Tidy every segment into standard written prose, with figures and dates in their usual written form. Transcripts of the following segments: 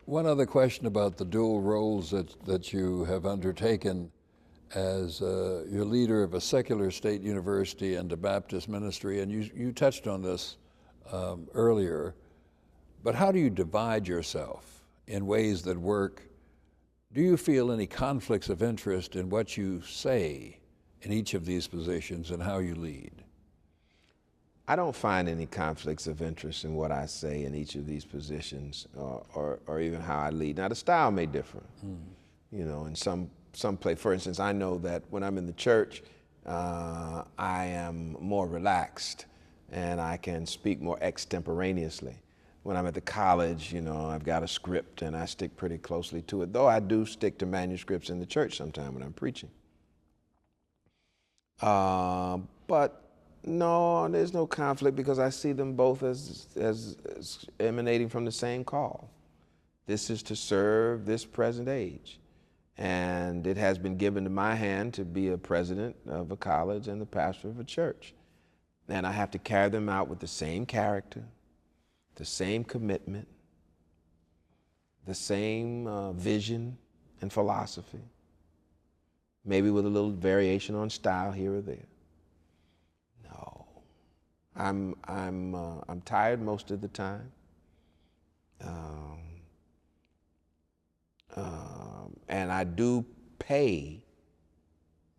One other question about the dual roles that you have undertaken as your leader of a secular state university and a Baptist ministry, and you touched on this earlier, but how do you divide yourself in ways that work? Do you feel any conflicts of interest in what you say in each of these positions and how you lead? I don't find any conflicts of interest in what I say in each of these positions or even how I lead. Now, the style may differ. You know, in some place, for instance, I know that when I'm in the church, I am more relaxed and I can speak more extemporaneously. When I'm at the college, you know, I've got a script and I stick pretty closely to it, though I do stick to manuscripts in the church sometime when I'm preaching. But no, there's no conflict because I see them both as emanating from the same call. This is to serve this present age. And it has been given to my hand to be a president of a college and the pastor of a church. And I have to carry them out with the same character, the same commitment, the same vision and philosophy, maybe with a little variation on style here or there. No, I'm tired most of the time, and I do pay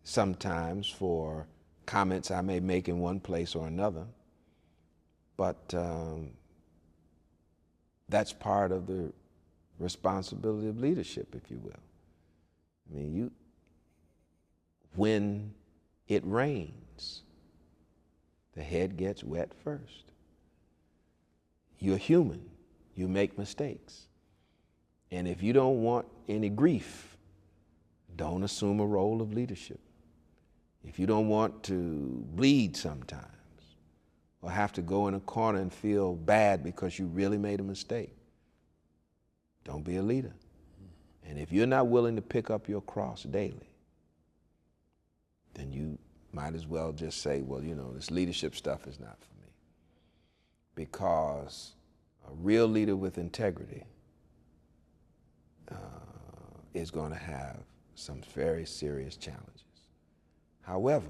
sometimes for comments I may make in one place or another, but that's part of the responsibility of leadership, if you will. I mean, when it rains, the head gets wet first. You're human. You make mistakes. And if you don't want any grief, don't assume a role of leadership. If you don't want to bleed sometimes or have to go in a corner and feel bad because you really made a mistake, don't be a leader. And if you're not willing to pick up your cross daily, then you might as well just say, well, you know, this leadership stuff is not for me. Because a real leader with integrity is going to have some very serious challenges. However,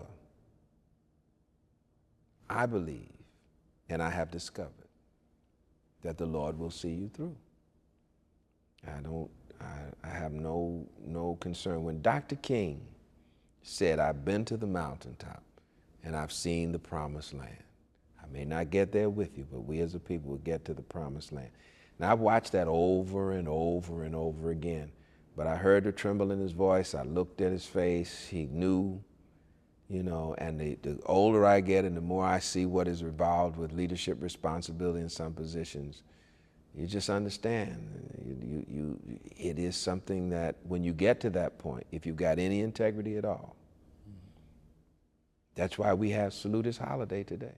I believe, and I have discovered, that the Lord will see you through. I have no concern. When Dr. King said, I've been to the mountaintop and I've seen the promised land. I may not get there with you, but we as a people will get to the promised land. Now, I've watched that over and over and over again, but I heard the tremble in his voice. I looked at his face. He knew, you know, and the older I get and the more I see what is involved with leadership responsibility in some positions, you just understand. It is something that when you get to that point, if you've got any integrity at all, that's why we have Salute His Holiday today.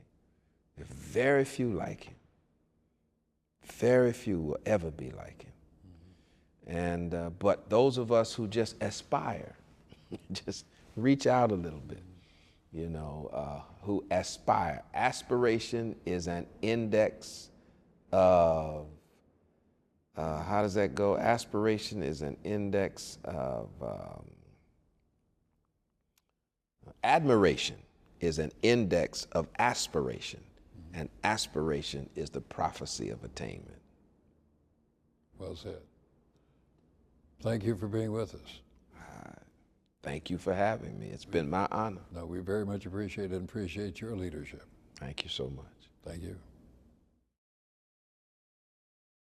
There are very few like him. Very few will ever be like him. And but those of us who just aspire, just reach out a little bit, you know, who aspire. Aspiration is an index of, how does that go? Aspiration is an index of, admiration is an index of aspiration, and aspiration is the prophecy of attainment. Well said. Thank you for being with us. Thank you for having me. It's been my honor. No, we very much appreciate it and appreciate your leadership. Thank you so much. Thank you.